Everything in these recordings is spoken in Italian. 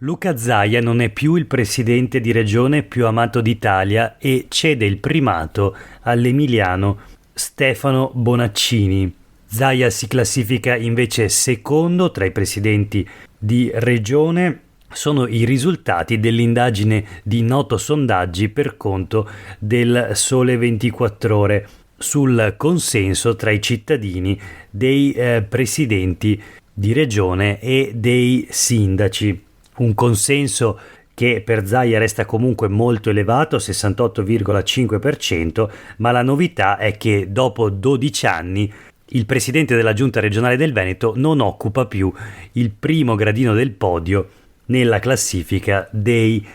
Luca Zaia non è più il presidente di regione più amato d'Italia e cede il primato all'emiliano Stefano Bonaccini. Zaia si classifica invece secondo tra i presidenti di regione. Sono i risultati dell'indagine di Noto Sondaggi per conto del Sole 24 Ore sul consenso tra i cittadini dei presidenti di regione e dei sindaci. Un consenso che per Zaia resta comunque molto elevato, 68,5%, ma la novità è che dopo 12 anni il presidente della Giunta regionale del Veneto non occupa più il primo gradino del podio nella classifica dei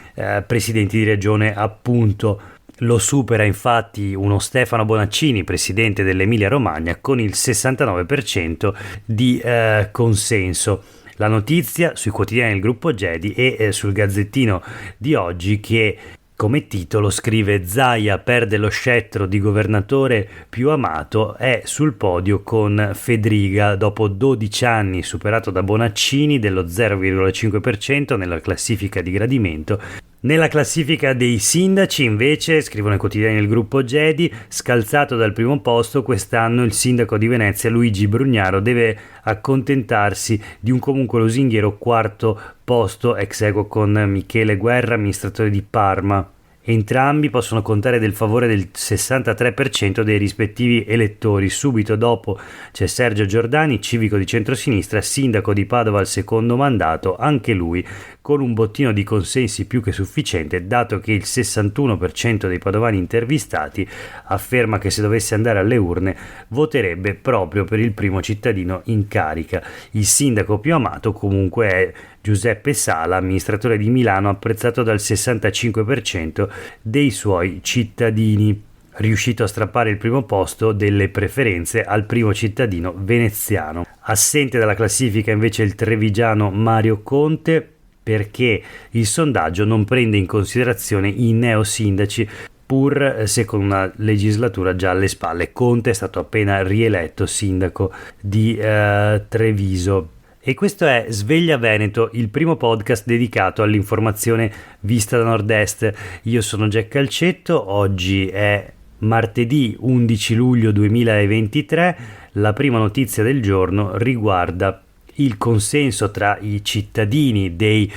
presidenti di regione, appunto. Lo supera infatti uno Stefano Bonaccini, presidente dell'Emilia-Romagna, con il 69% di consenso. La notizia sui quotidiani del gruppo Gedi e sul Gazzettino di oggi che come titolo scrive: Zaia perde lo scettro di governatore più amato, è sul podio con Fedriga dopo 12 anni, superato da Bonaccini dello 0,5% nella classifica di gradimento. Nella classifica dei sindaci invece, scrivono i quotidiani del gruppo Gedi, scalzato dal primo posto quest'anno il sindaco di Venezia Luigi Brugnaro deve accontentarsi di un comunque lusinghiero quarto posto ex aequo con Michele Guerra, amministratore di Parma. Entrambi possono contare del favore del 63% dei rispettivi elettori. Subito dopo c'è Sergio Giordani, civico di centrosinistra, sindaco di Padova al secondo mandato, anche lui con un bottino di consensi più che sufficiente, dato che il 61% dei padovani intervistati afferma che se dovesse andare alle urne voterebbe proprio per il primo cittadino in carica. Il sindaco più amato comunque è Giuseppe Sala, amministratore di Milano, apprezzato dal 65% dei suoi cittadini, riuscito a strappare il primo posto delle preferenze al primo cittadino veneziano. Assente dalla classifica invece il trevigiano Mario Conte, perché il sondaggio non prende in considerazione i neosindaci, pur se con una legislatura già alle spalle. Conte è stato appena rieletto sindaco di Treviso. E questo è Sveglia Veneto, il primo podcast dedicato all'informazione vista da nord-est. Io sono Jack Calcetto, oggi è martedì 11 luglio 2023. La prima notizia del giorno riguarda il consenso tra i cittadini dei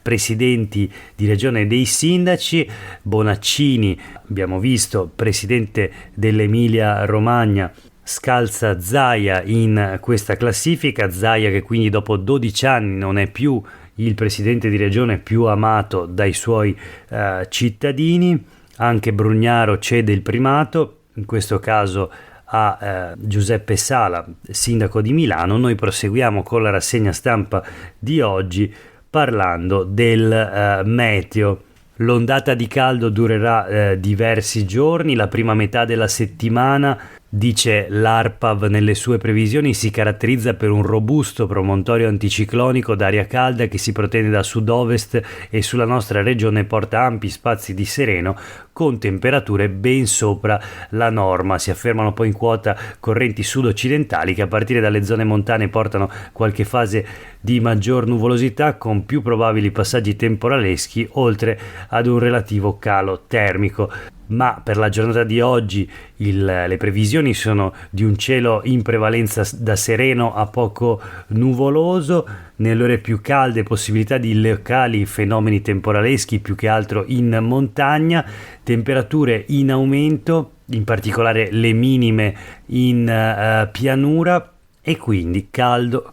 presidenti di regione e dei sindaci. Bonaccini, abbiamo visto, presidente dell'Emilia Romagna, scalza Zaia in questa classifica. Zaia che quindi dopo 12 anni non è più il presidente di regione più amato dai suoi cittadini. Anche Brugnaro cede il primato, in questo caso a Giuseppe Sala, sindaco di Milano. Noi proseguiamo con la rassegna stampa di oggi parlando del meteo. L'ondata di caldo durerà diversi giorni, la prima metà della settimana, dice l'ARPAV nelle sue previsioni, si caratterizza per un robusto promontorio anticiclonico d'aria calda che si protende da sud-ovest e sulla nostra regione porta ampi spazi di sereno con temperature ben sopra la norma. Si affermano poi in quota correnti sud-occidentali che a partire dalle zone montane portano qualche fase di maggior nuvolosità con più probabili passaggi temporaleschi, oltre ad un relativo calo termico. Ma per la giornata di oggi le previsioni sono di un cielo in prevalenza da sereno a poco nuvoloso, nelle ore più calde possibilità di locali fenomeni temporaleschi, più che altro in montagna, temperature in aumento, in particolare le minime in pianura, e quindi caldo,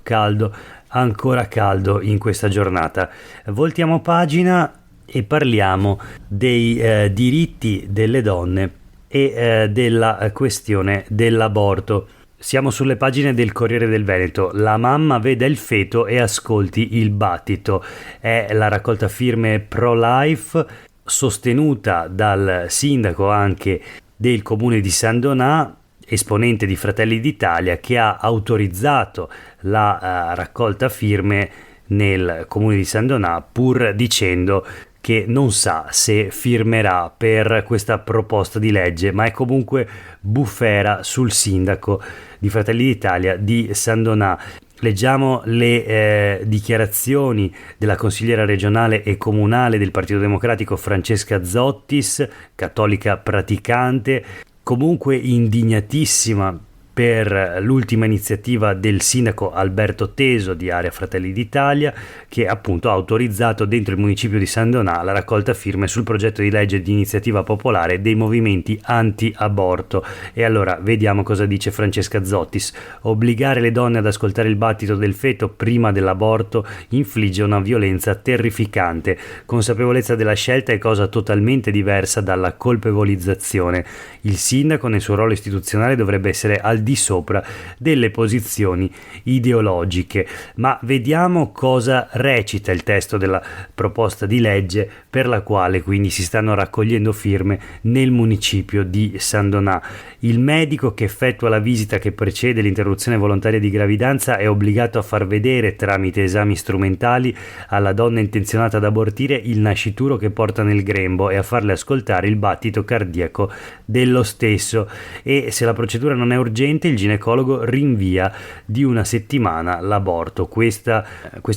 ancora caldo in questa giornata. Voltiamo pagina e parliamo dei diritti delle donne e della questione dell'aborto. Siamo sulle pagine del Corriere del Veneto. La mamma veda il feto e ascolti il battito. È la raccolta firme pro-life sostenuta dal sindaco anche del comune di San Donà, esponente di Fratelli d'Italia, che ha autorizzato la raccolta firme nel comune di San Donà, pur dicendo che non sa se firmerà per questa proposta di legge, ma è comunque bufera sul sindaco di Fratelli d'Italia di San Donà. Leggiamo le dichiarazioni della consigliera regionale e comunale del Partito Democratico Francesca Zottis, cattolica praticante, comunque indignatissima per l'ultima iniziativa del sindaco Alberto Teso di Area Fratelli d'Italia, che appunto ha autorizzato dentro il municipio di San Donà la raccolta firme sul progetto di legge di iniziativa popolare dei movimenti anti-aborto. E allora vediamo cosa dice Francesca Zottis. Obbligare le donne ad ascoltare il battito del feto prima dell'aborto infligge una violenza terrificante. Consapevolezza della scelta è cosa totalmente diversa dalla colpevolizzazione. Il sindaco nel suo ruolo istituzionale dovrebbe essere al di sopra delle posizioni ideologiche. Ma vediamo cosa recita il testo della proposta di legge per la quale quindi si stanno raccogliendo firme nel municipio di San Donà. Il medico che effettua la visita che precede l'interruzione volontaria di gravidanza è obbligato a far vedere tramite esami strumentali alla donna intenzionata ad abortire il nascituro che porta nel grembo e a farle ascoltare il battito cardiaco dello stesso, e se la procedura non è urgente il ginecologo rinvia di una settimana l'aborto. Queste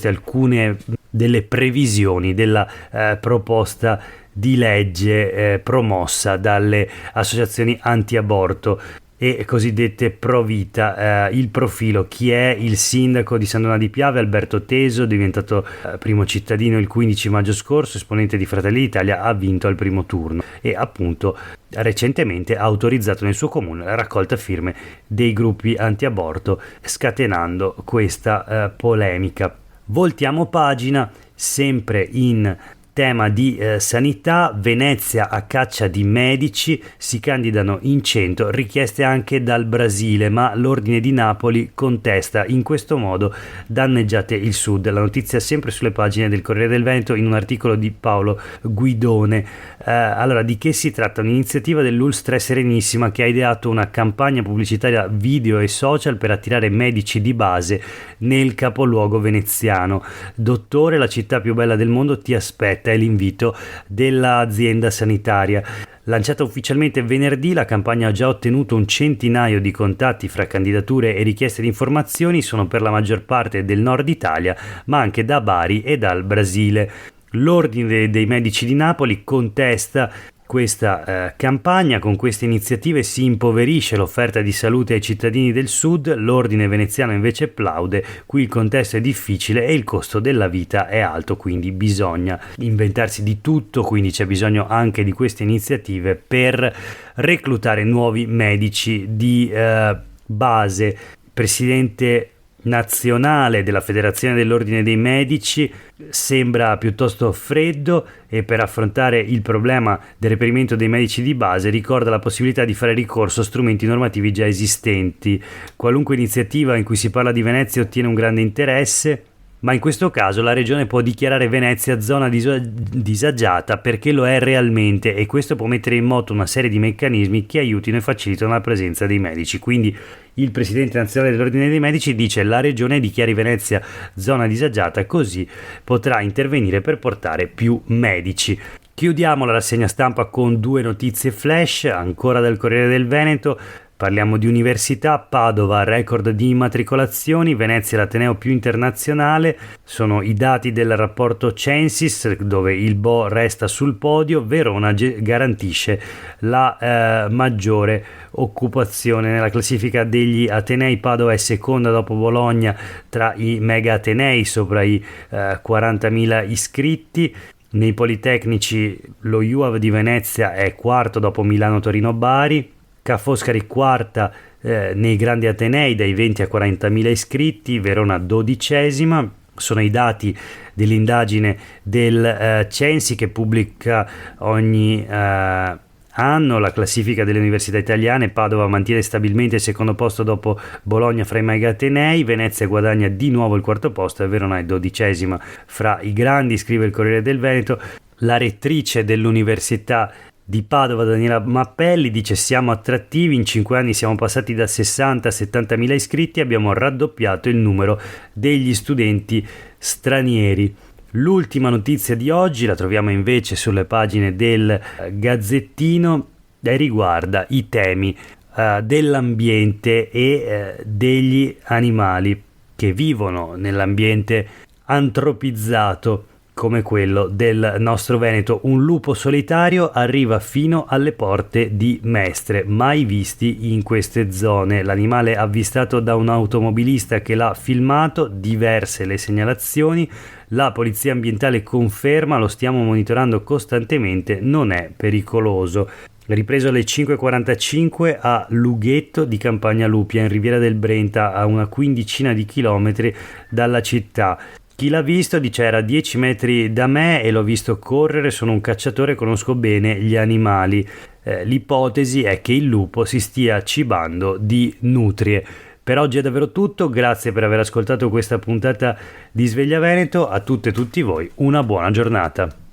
alcune delle previsioni della proposta di legge promossa dalle associazioni anti-aborto e cosiddette pro vita. Il profilo: chi è il sindaco di San Donà di Piave? Alberto Teso, diventato primo cittadino il 15 maggio scorso, esponente di Fratelli d'Italia, ha vinto al primo turno e appunto recentemente ha autorizzato nel suo comune la raccolta firme dei gruppi anti-aborto, scatenando questa polemica. Voltiamo pagina, sempre in tema di sanità. Venezia a caccia di medici, si candidano in 100, richieste anche dal Brasile, ma l'Ordine di Napoli contesta. In questo modo danneggiate il Sud. La notizia sempre sulle pagine del Corriere del Veneto in un articolo di Paolo Guidone. Allora, di che si tratta? Un'iniziativa dell'Ulstra Serenissima che ha ideato una campagna pubblicitaria video e social per attirare medici di base nel capoluogo veneziano. Dottore, la città più bella del mondo ti aspetta, è l'invito dell'azienda sanitaria. Lanciata ufficialmente venerdì, la campagna ha già ottenuto un centinaio di contatti fra candidature e richieste di informazioni. Sono per la maggior parte del nord Italia, ma anche da Bari e dal Brasile. L'Ordine dei Medici di Napoli contesta questa campagna. Con queste iniziative si impoverisce l'offerta di salute ai cittadini del sud. L'ordine veneziano invece plaude: qui il contesto è difficile e il costo della vita è alto, quindi bisogna inventarsi di tutto, quindi c'è bisogno anche di queste iniziative per reclutare nuovi medici di base. Presidente nazionale della Federazione dell'Ordine dei Medici sembra piuttosto freddo e per affrontare il problema del reperimento dei medici di base ricorda la possibilità di fare ricorso a strumenti normativi già esistenti. Qualunque iniziativa in cui si parla di Venezia ottiene un grande interesse, ma in questo caso la regione può dichiarare Venezia zona disagiata perché lo è realmente, e questo può mettere in moto una serie di meccanismi che aiutino e facilitano la presenza dei medici. Quindi il presidente nazionale dell'Ordine dei Medici dice: la regione dichiari Venezia zona disagiata, così potrà intervenire per portare più medici. Chiudiamo la rassegna stampa con due notizie flash ancora dal Corriere del Veneto. Parliamo di università. Padova, record di immatricolazioni, Venezia l'ateneo più internazionale. Sono i dati del rapporto Censis, dove il Bo resta sul podio. Verona garantisce la maggiore occupazione nella classifica degli atenei. Padova è seconda dopo Bologna tra i mega atenei, sopra i 40.000 iscritti. Nei politecnici lo IUAV di Venezia è quarto dopo Milano, Torino, Bari. Ca' Foscari quarta nei grandi atenei dai 20 a 40.000 iscritti, Verona dodicesima. Sono i dati dell'indagine del Censi che pubblica ogni anno la classifica delle università italiane. Padova mantiene stabilmente il secondo posto dopo Bologna fra i mega atenei, Venezia guadagna di nuovo il quarto posto e Verona è dodicesima fra i grandi, scrive il Corriere del Veneto. La rettrice dell'università di Padova, Daniela Mappelli, dice: siamo attrattivi, in 5 anni siamo passati da 60 a 70.000 iscritti, abbiamo raddoppiato il numero degli studenti stranieri. L'ultima notizia di oggi la troviamo invece sulle pagine del Gazzettino e riguarda i temi dell'ambiente e degli animali. che vivono nell'ambiente antropizzato come quello del nostro Veneto. Un lupo solitario arriva fino alle porte di Mestre, mai visti in queste zone. L'animale avvistato da un automobilista che l'ha filmato, diverse le segnalazioni, la polizia ambientale conferma, lo stiamo monitorando costantemente, non è pericoloso. Ripreso alle 5.45 a Lughetto di Campagna Lupia, in Riviera del Brenta, a una quindicina di chilometri dalla città. Chi l'ha visto dice: era a 10 metri da me e l'ho visto correre, sono un cacciatore, conosco bene gli animali. L'ipotesi è che il lupo si stia cibando di nutrie. Per oggi è davvero tutto, grazie per aver ascoltato questa puntata di Sveglia Veneto, a tutte e tutti voi una buona giornata.